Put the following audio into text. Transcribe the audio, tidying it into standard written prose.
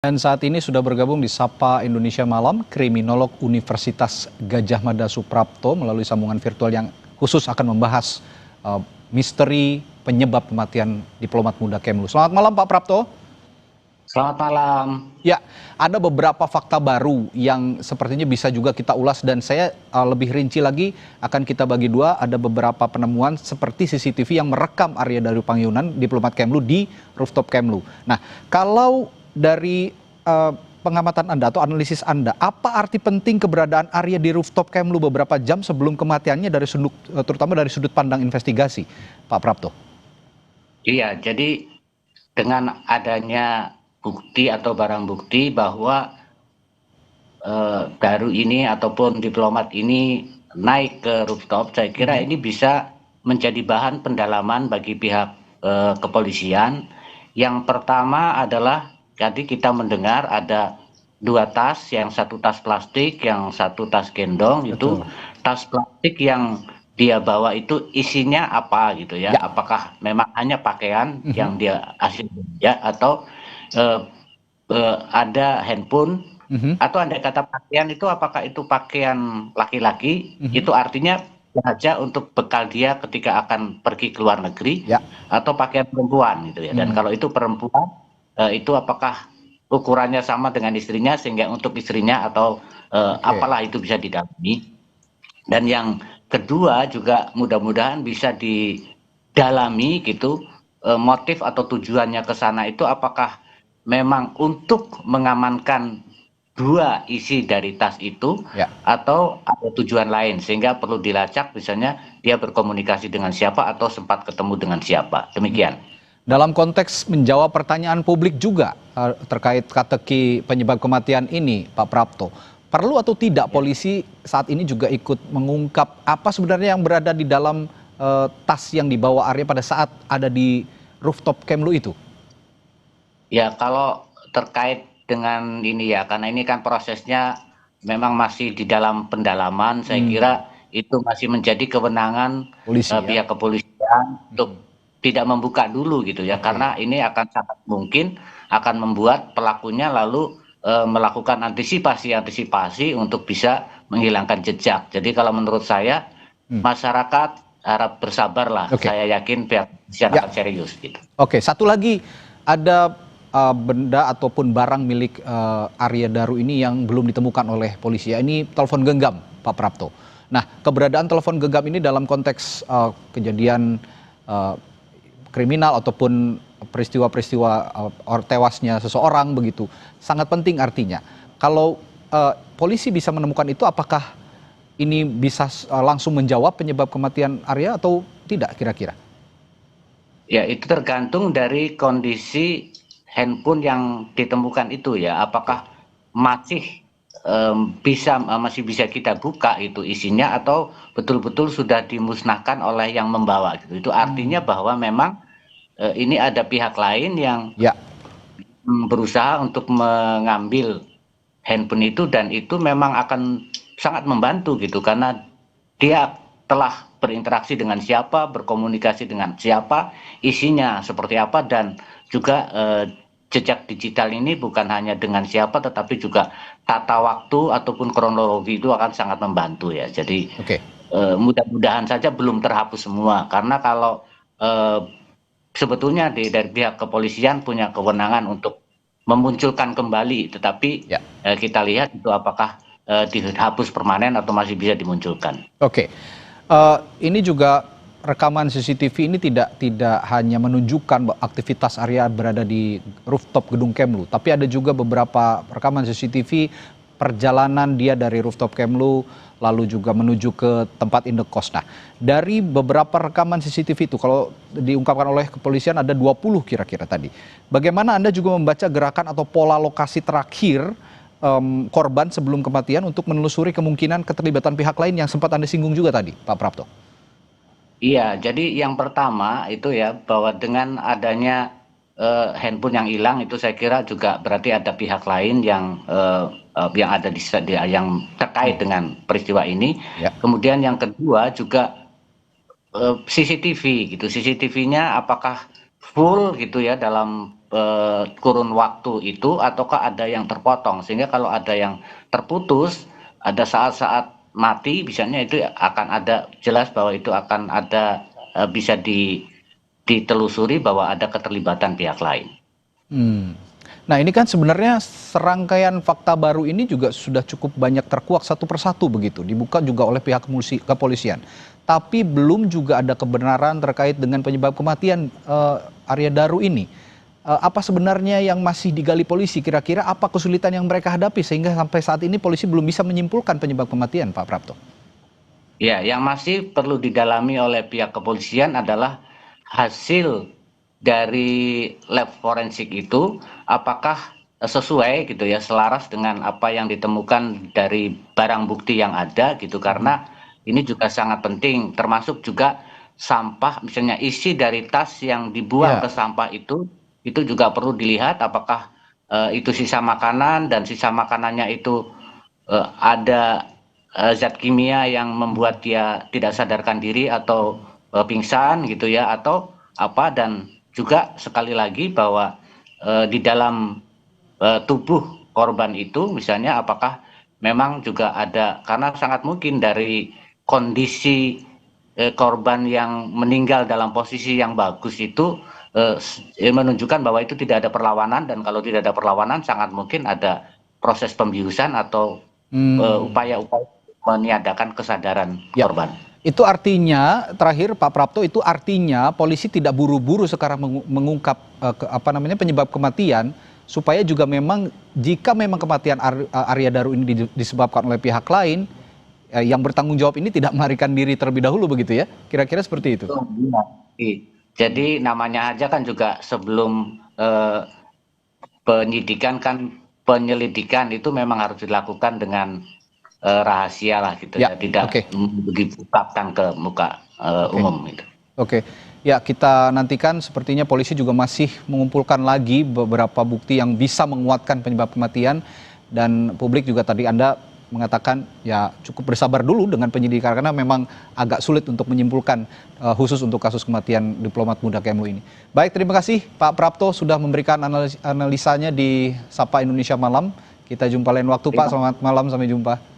Dan saat ini sudah bergabung di Sapa Indonesia Malam, kriminolog Universitas Gadjah Mada Suprapto melalui sambungan virtual yang khusus akan membahas misteri penyebab kematian diplomat muda Kemlu. Selamat malam Pak Prapto. Selamat malam. Ya, ada beberapa fakta baru yang sepertinya bisa juga kita ulas dan saya lebih rinci lagi akan kita bagi dua. Ada beberapa penemuan seperti CCTV yang merekam Arya Daru Pangyunan, diplomat Kemlu di rooftop Kemlu. Nah, kalau dari pengamatan Anda atau analisis Anda, apa arti penting keberadaan Arya di rooftop Kemlu beberapa jam sebelum kematiannya dari sudut, terutama dari sudut pandang investigasi, Pak Prapto? Iya, jadi dengan adanya bukti atau barang bukti bahwa Daru ini ataupun diplomat ini naik ke rooftop, saya kira ini bisa menjadi bahan pendalaman bagi pihak kepolisian. Yang pertama adalah tadi kita mendengar ada dua tas, yang satu tas plastik, yang satu tas gendong. Betul. Itu tas plastik yang dia bawa itu isinya apa gitu ya? Apakah memang hanya pakaian yang dia aslinya atau ada handphone atau andai kata pakaian itu apakah itu pakaian laki-laki? Itu artinya saja untuk bekal dia ketika akan pergi ke luar negeri, atau pakaian perempuan gitu ya. Dan kalau itu perempuan, itu apakah ukurannya sama dengan istrinya sehingga untuk istrinya atau apalah itu bisa didalami. Dan yang kedua juga mudah-mudahan bisa didalami gitu, motif atau tujuannya ke sana itu apakah memang untuk mengamankan dua isi dari tas itu, atau ada tujuan lain sehingga perlu dilacak, misalnya dia berkomunikasi dengan siapa atau sempat ketemu dengan siapa. Demikian. Dalam konteks menjawab pertanyaan publik juga terkait teka-teki penyebab kematian ini, Pak Prapto, perlu atau tidak polisi saat ini juga ikut mengungkap apa sebenarnya yang berada di dalam tas yang dibawa Arya pada saat ada di rooftop Kemlu itu? Ya, kalau terkait dengan ini ya, karena ini kan prosesnya memang masih di dalam pendalaman, saya kira itu masih menjadi kewenangan pihak kepolisian untuk tidak membuka dulu gitu ya, karena ini akan sangat mungkin akan membuat pelakunya lalu melakukan antisipasi untuk bisa menghilangkan jejak. Jadi kalau menurut saya masyarakat harap bersabarlah. Saya yakin pihak kepolisian akan serius gitu. Oke, satu lagi, ada benda ataupun barang milik Arya Daru ini yang belum ditemukan oleh polisi. Ini telepon genggam, Pak Prapto. Nah, keberadaan telepon genggam ini dalam konteks kejadian kriminal ataupun peristiwa-peristiwa tewasnya seseorang begitu sangat penting artinya. Kalau polisi bisa menemukan itu, apakah ini bisa langsung menjawab penyebab kematian Arya atau tidak kira-kira? Ya, itu tergantung dari kondisi handphone yang ditemukan itu ya. Apakah masih masih bisa kita buka itu isinya atau betul-betul sudah dimusnahkan oleh yang membawa gitu. Itu artinya bahwa memang ini ada pihak lain yang berusaha untuk mengambil handphone itu, dan itu memang akan sangat membantu gitu karena dia telah berinteraksi dengan siapa, berkomunikasi dengan siapa, isinya seperti apa, dan juga jejak digital ini bukan hanya dengan siapa tetapi juga tata waktu ataupun kronologi itu akan sangat membantu ya. Jadi mudah-mudahan saja belum terhapus semua, karena kalau sebetulnya dari pihak kepolisian punya kewenangan untuk memunculkan kembali, tetapi kita lihat itu apakah dihapus permanen atau masih bisa dimunculkan. Ini juga rekaman CCTV ini tidak hanya menunjukkan aktivitas Arya berada di rooftop gedung Kemlu, tapi ada juga beberapa rekaman CCTV perjalanan dia dari rooftop Kemlu lalu juga menuju ke tempat indekos. Nah, dari beberapa rekaman CCTV itu kalau diungkapkan oleh kepolisian ada 20 kira-kira tadi. Bagaimana Anda juga membaca gerakan atau pola lokasi terakhir korban sebelum kematian untuk menelusuri kemungkinan keterlibatan pihak lain yang sempat Anda singgung juga tadi, Pak Prapto? Iya, jadi yang pertama itu ya, bahwa dengan adanya handphone yang hilang itu saya kira juga berarti ada pihak lain yang ada yang terkait dengan peristiwa ini. Kemudian yang kedua juga CCTV gitu, CCTV-nya apakah full gitu ya dalam kurun waktu itu ataukah ada yang terpotong? Sehingga kalau ada yang terputus, ada saat-saat mati misalnya itu akan ada jelas bahwa itu akan ada bisa ditelusuri bahwa ada keterlibatan pihak lain. Nah ini kan sebenarnya serangkaian fakta baru ini juga sudah cukup banyak terkuak satu persatu begitu, dibuka juga oleh pihak kepolisian. Tapi belum juga ada kebenaran terkait dengan penyebab kematian Arya Daru ini. Apa sebenarnya yang masih digali polisi? Kira-kira apa kesulitan yang mereka hadapi sehingga sampai saat ini polisi belum bisa menyimpulkan penyebab kematian, Pak Prapto? Ya, yang masih perlu didalami oleh pihak kepolisian adalah hasil dari lab forensik itu apakah sesuai gitu ya, selaras dengan apa yang ditemukan dari barang bukti yang ada gitu, karena ini juga sangat penting, termasuk juga sampah misalnya isi dari tas yang dibuang Ya, ke sampah itu juga perlu dilihat apakah itu sisa makanan dan sisa makanannya itu ada zat kimia yang membuat dia tidak sadarkan diri atau pingsan gitu ya, atau apa. Dan juga sekali lagi bahwa di dalam tubuh korban itu misalnya apakah memang juga ada, karena sangat mungkin dari kondisi korban yang meninggal dalam posisi yang bagus itu menunjukkan bahwa itu tidak ada perlawanan, dan kalau tidak ada perlawanan sangat mungkin ada proses pembiusan atau upaya-upaya meniadakan kesadaran ya. korban. Itu artinya terakhir Pak Prapto, itu artinya polisi tidak buru-buru sekarang mengungkap penyebab kematian, supaya juga memang jika memang kematian Arya Daru ini disebabkan oleh pihak lain, yang bertanggung jawab ini tidak melarikan diri terlebih dahulu begitu ya? Kira-kira seperti itu. Jadi namanya aja kan juga sebelum penyelidikan itu memang harus dilakukan dengan rahasia lah gitu ya, tidak dibukakan ke muka umum gitu. Oke. Ya, kita nantikan, sepertinya polisi juga masih mengumpulkan lagi beberapa bukti yang bisa menguatkan penyebab kematian, dan publik juga tadi Anda mengatakan ya cukup bersabar dulu dengan penyidikan karena memang agak sulit untuk menyimpulkan khusus untuk kasus kematian diplomat muda Kemlu ini. Baik, terima kasih Pak Prapto sudah memberikan analisanya di Sapa Indonesia Malam. Kita jumpa lain waktu Pak, selamat malam, sampai jumpa.